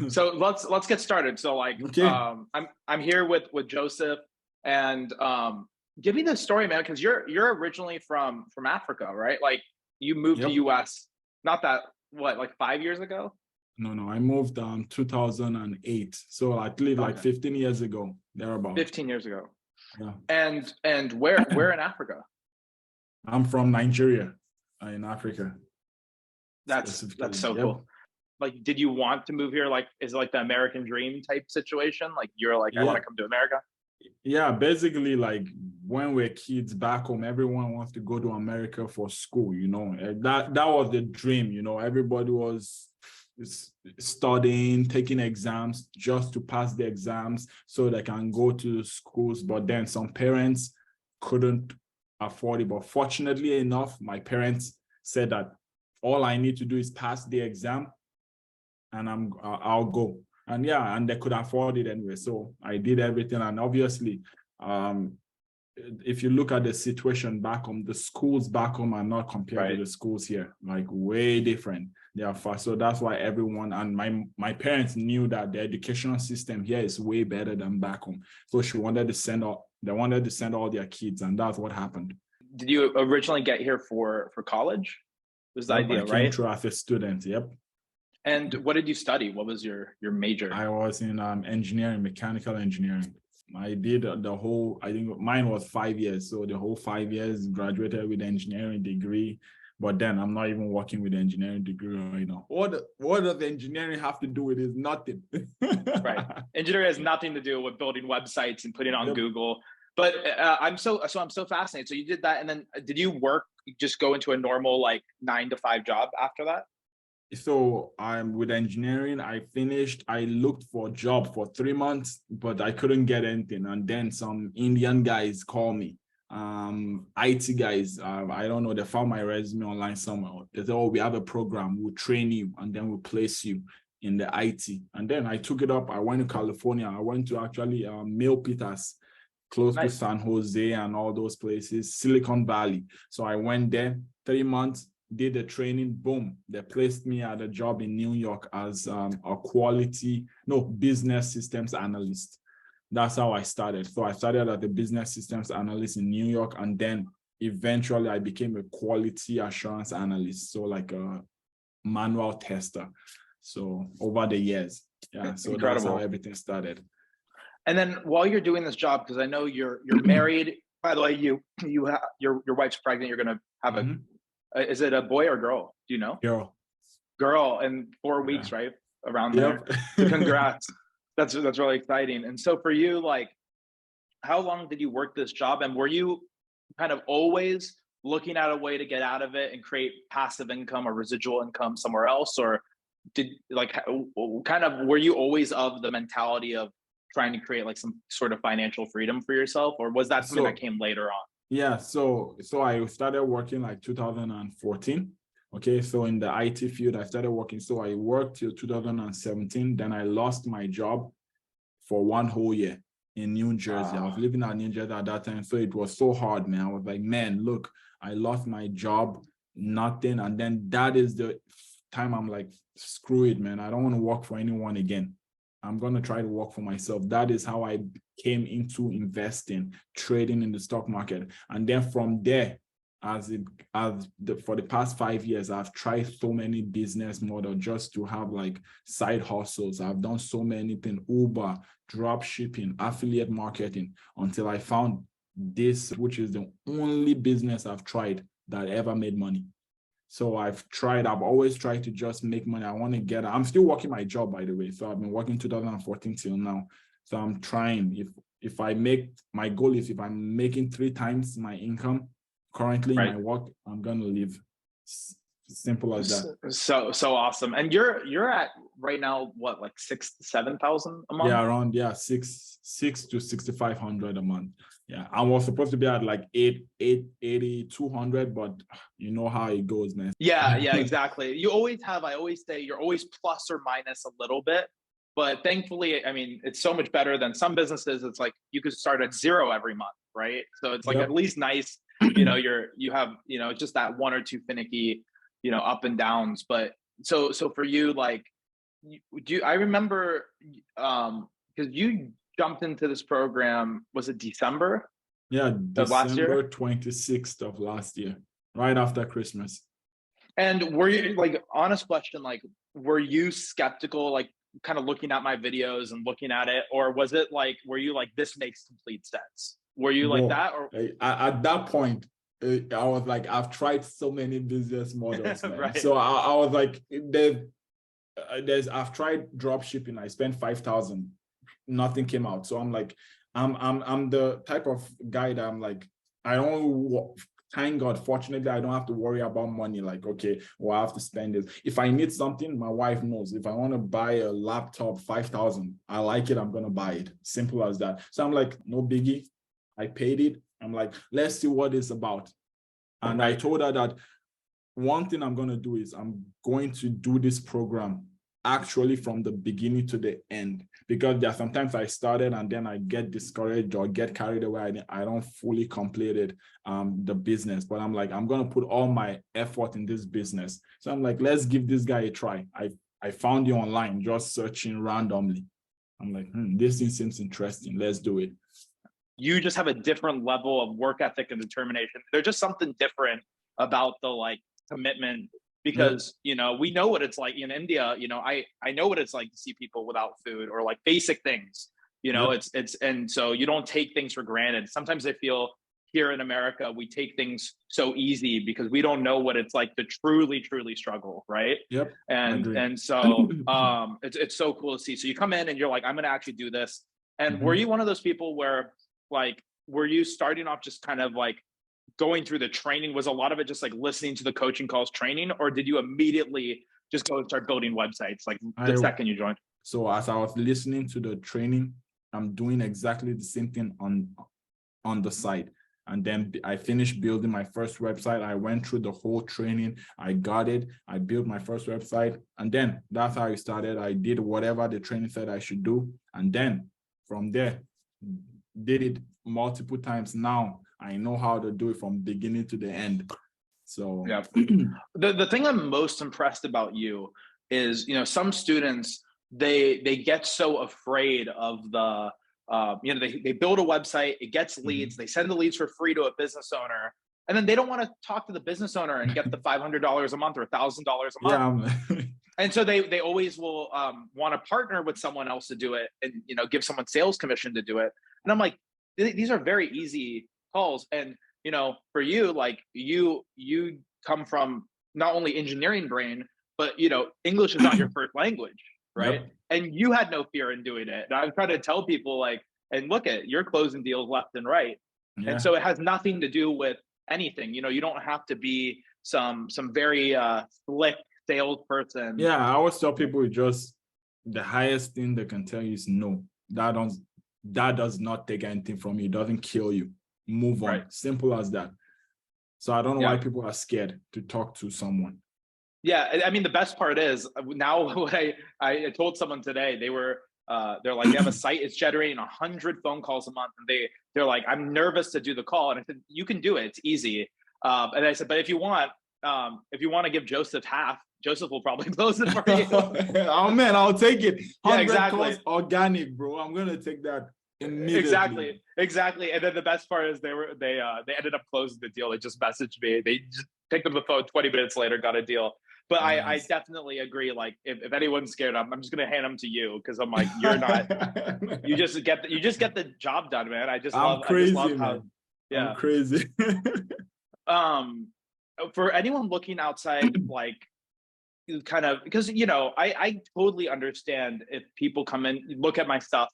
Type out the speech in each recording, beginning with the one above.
So let's get started. So like Okay. I'm here with Joseph and give me the story, man, because you're originally from Africa, right? Like you moved to Yep. US not that what, like 5 years ago? No, no. I moved 2008. So I believe like Okay. 15 years ago, thereabout. 15 years ago. Yeah. And where in Africa? I'm from Nigeria, in Africa, That's specifically. so Yep. cool. Like did you want to move here? Like is it like the American dream type situation? Like you're like I want Yeah. to come to America? Yeah. Basically, like when we're kids back home, everyone wants to go to America for school, That was the dream, Everybody was studying, taking exams just to pass the exams so they can go to schools. But then some parents couldn't afford it. But fortunately enough, my parents said that all I need to do is pass the exam and I'll go. And yeah, and they could afford it anyway. So I did everything. And obviously, um, if you look at the situation back home, the schools back home are not compared to Right. the schools here, like way different. They are far. So that's why everyone and my parents knew that the educational system here is way better than back home. So they wanted to send all their kids, and that's what happened. Did you originally get here for college? Was the Yep, I idea, came right? through as a student. Yep. And what did you study? What was your major? I was in engineering, mechanical engineering. I did the whole, I think mine was 5 years. So the whole 5 years, graduated with engineering degree. But then I'm not even working with engineering degree right now. What does engineering have to do with it? Nothing. Right. Engineering has nothing to do with building websites and putting on Yep. Google. But I'm so fascinated. So you did that, and then did you work? Just go into a normal like 9 to 5 job after that? So I'm with engineering. I looked for a job for 3 months, but I couldn't get anything. And then some Indian guys call me, IT guys. I don't know. They found my resume online somewhere. They said, "Oh, we have a program. We'll train you and then we'll place you in the IT." And then I took it up. I went to California. I went to actually Milpitas, close to Nice. San Jose and all those places, Silicon Valley. So I went there 3 months, did the training, boom, they placed me at a job in New York as business systems analyst. That's how I started. So I started as a business systems analyst in New York, and then eventually I became a quality assurance analyst, so like a manual tester. So over the years, yeah, so that's how Incredible. everything started. And then while you're doing this job, because I know you're married. By the way, you have your wife's pregnant. You're gonna have a Mhm. is it a boy or girl? Do you know? Girl, Girl in four yeah. weeks, right? Around there. Yep. So congrats. That's really exciting. And so for you, like, how long did you work this job? And were you kind of always looking at a way to get out of it and create passive income or residual income somewhere else? Or did like kind of were you always of the mentality of trying to create like some sort of financial freedom for yourself? Or was that something that So came later on? yeah, so I started working like 2014. Okay, so in the IT field, I started working. So I worked till 2017. Then I lost my job for one whole year in New Jersey. I was Ah, living out in New Jersey at that time. So it was so hard, man. I was like, man, look, I lost my job, nothing. And then that is the time I'm like, screw it, man. I don't want to work for anyone again. I'm going to try to work for myself. That is how I came into investing, trading in the stock market. And then from there, for the past 5 years, I've tried so many business models just to have like side hustles. I've done so many things, Uber, drop shipping, affiliate marketing, until I found this, which is the only business I've tried that ever made money. So I've always tried to just make money. I'm still working my job, by the way. So I've been working 2014 till now. So I'm trying, my goal is if I'm making 3 times my income currently in right. my work, I'm going to leave. Simple as that. So awesome. And you're at right now what, like 6 to 7 thousand a month? Yeah, around, yeah, six to 6,500 a month. Yeah, I was supposed to be at like 80, 200, but you know how it goes, man. Yeah, exactly. I always say you're always plus or minus a little bit. But thankfully, I mean, it's so much better than some businesses. It's like you could start at zero every month, right? So it's like at Yep. least nice, you have, just that one or two finicky, up and downs. But so for you, like, I remember, because you jumped into this program, was it December Yeah, of last December year? 26th of last year, right after Christmas. And were you, like, honest question, like, were you skeptical, like, kind of looking at my videos and looking at it, or was it like, were you like, this makes complete sense? Were you like Bro, that, or at that point, I was like, I've tried so many business models, man. right? So I was like, I've tried drop shipping. I spent 5,000, nothing came out. So I'm like, I'm the type of guy that I'm like, I don't. Thank God, fortunately, I don't have to worry about money. Like, okay, well, I have to spend this. If I need something, my wife knows. If I want to buy a laptop, 5,000, I like it, I'm gonna buy it. Simple as that. So I'm like, no biggie. I paid it. I'm like, let's see what it's about. And I Right. told her that one thing I'm going to do is I'm going to do this program actually from the beginning to the end, because there are sometimes I started and then I get discouraged or get carried away. I don't fully complete it, the business, but I'm like, I'm going to put all my effort in this business. So I'm like, let's give this guy a try. I found you online, just searching randomly. I'm like, this thing seems interesting. Let's do it. You just have a different level of work ethic and determination. There's just something different about the, like, commitment, Yep. because we know what it's like in India. I know what it's like to see people without food, or like basic things. Yep. It's and so you don't take things for granted. Sometimes I feel here in America we take things so easy because we don't know what it's like to truly struggle, right? Yep. I and agree. and so it's so cool to see. So you come in and you're like, I'm going to actually do this. And were Mhm. you one of those people where, like, were you starting off just kind of like going through the training? Was a lot of it just like listening to the coaching calls, training, or did you immediately just go and start building websites like the I second you joined? So as I was listening to the training, I'm doing exactly the same thing on the site. And then I finished building my first website. I went through the whole training. I got it. I built my first website. And then that's how I started. I did whatever the training said I should do. And then from there, did it multiple times. Now I know how to do it from beginning to the end. So Yeah. The thing I'm most impressed about you is, some students, they get so afraid of the they build a website, it gets leads, mhm. they send the leads for free to a business owner, and then they don't want to talk to the business owner and get the $500 a month or $1,000 a month. Yeah, And so they always will want to partner with someone else to do it, and give someone sales commission to do it. And I'm like, these are very easy calls. And for you, like, you come from not only engineering brain, but English is not your first language, right? yep. And you had no fear in doing it. And I'm trying to tell people, like, and look at, you're closing deals left and right. And Yeah. so it has nothing to do with anything. You don't have to be some very slick salesperson. Yeah, I always tell people just the highest thing they can tell you is no. That does not take anything from you. It doesn't kill you. Move Right. on. Simple as that. So I don't know why Yeah. people are scared to talk to someone. Yeah. I mean, the best part is now what I told someone today, they're like, they have a site, it's generating 100 phone calls a month. And they're like, I'm nervous to do the call. And I said, you can do it. It's easy. And I said, but if you want to give Joseph half, Joseph will probably close it for you. Oh man, I'll take it. Yeah, 100 exactly. calls organic, bro. I'm gonna take that immediately. Exactly. And then the best part is they ended up closing the deal. They just messaged me. They just picked up the phone 20 minutes later, got a deal. But I Nice. definitely agree. Like, if anyone's scared, I'm just gonna hand them to you, because I'm like, you're not. You just get the job done, man. I'm I just love crazy, how. man. I'm Yeah. crazy. Um, for anyone looking outside, like, kind of, because I totally understand if people come in, look at my stuff,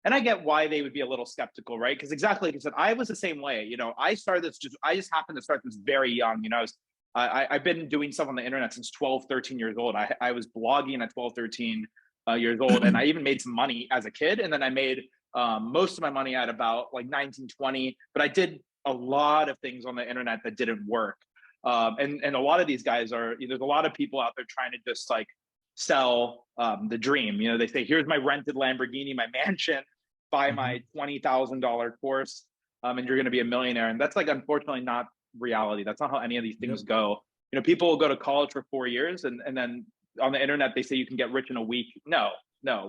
and I get why they would be a little skeptical, right? Because exactly like I said, I was the same way. I just happened to start this very young. I've been doing stuff on the internet since 12, 13 years old. I was blogging at 12, 13 years old, and I even made some money as a kid. And then I made most of my money at about like 19, 20. But I did a lot of things on the internet that didn't work. And a lot of these guys there's a lot of people out there trying to just like sell the dream. They say, here's my rented Lamborghini, my mansion, buy my Mhm. $20,000 course, and you're going to be a millionaire. And that's, like, unfortunately not reality. That's not how any of these things Yep. go. People will go to college for 4 years, and then on the internet, they say you can get rich in a week. No,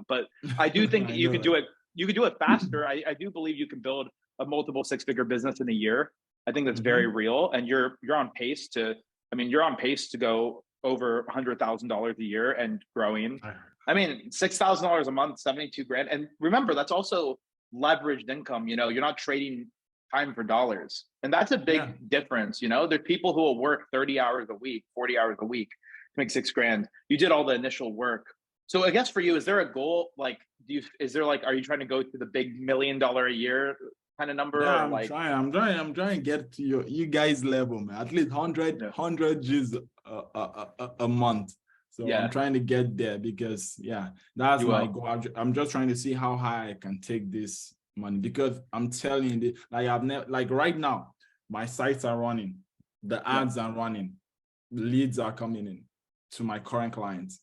but I do think I you know can do it. You can do it faster. I do believe you can build a multiple six-figure business in a year. I think that's very Mhm. real, and you're on pace to. I mean, you're on pace to go over $100,000 a year and growing. I- I mean, $6,000 a month, 72 grand. And remember, that's also leveraged income. You know, you're not trading time for dollars. And that's a Yeah. big difference. You know, there's people who will work 30 hours a week, 40 hours a week to make 6 grand. You did all the initial work. So I guess for you, is there a goal? Like, is there like, are you trying to go to the big $1 million a year kind of number Yeah, or like, I'm trying to get to you guys level, man. At least 100, yeah, 100 G's a month. So I'm yeah, trying to get there because yeah, that's you my will. goal. I'm just trying to see how high I can take this money because I'm telling you, like I've never, like right now, my sites are running, the Yeah. ads are running, leads are coming in to my current clients.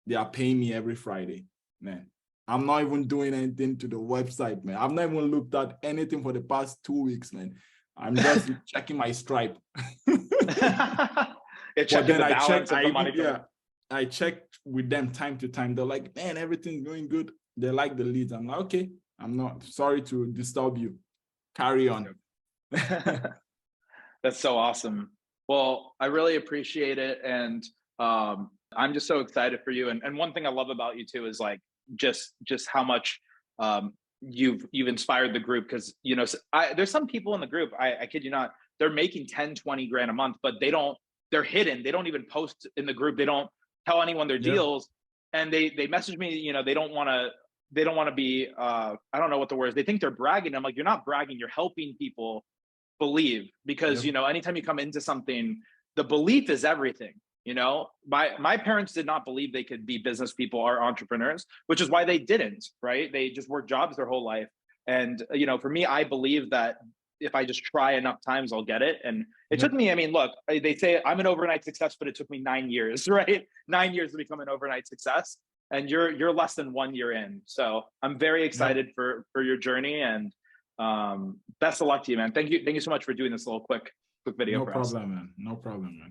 They are paying me every Friday, man. I'm not even doing anything to the website, man. I've not even looked at anything for the past 2 weeks, man. I'm just checking my Stripe. Yeah, But checking then the I check, balance of I the even, money yeah, coming. I checked with them time to time. They're like, man, everything's going good. They like the leads. I'm like, okay, I'm not sorry to disturb you. Carry on. That's so awesome. Well, I really appreciate it. And I'm just so excited for you. And one thing I love about you too is like just how much you've inspired the group. Cause you know, there's some people in the group, I kid you not, they're making 10, 20 grand a month, but they're hidden. They don't even post in the group. They don't tell anyone their Yeah. deals. And they message me, you know, they don't want to be I don't know what the word is. They think they're bragging. I'm like, you're not bragging, you're helping people believe, because Yep. you know, anytime you come into something, the belief is everything. You know, my parents did not believe they could be business people or entrepreneurs, which is why they didn't, right? They just worked jobs their whole life. And you know, for me, I believe that if I just try enough times, I'll get it. And it took Yep. me, I mean, look, they say I'm an overnight success, but it took me 9 years, right? 9 years to become an overnight success. And you're less than 1 year in. So I'm very Yep. excited for your journey, and best of luck to you, man. Thank you so much for doing this little quick video No for us. problem, man. No problem, man.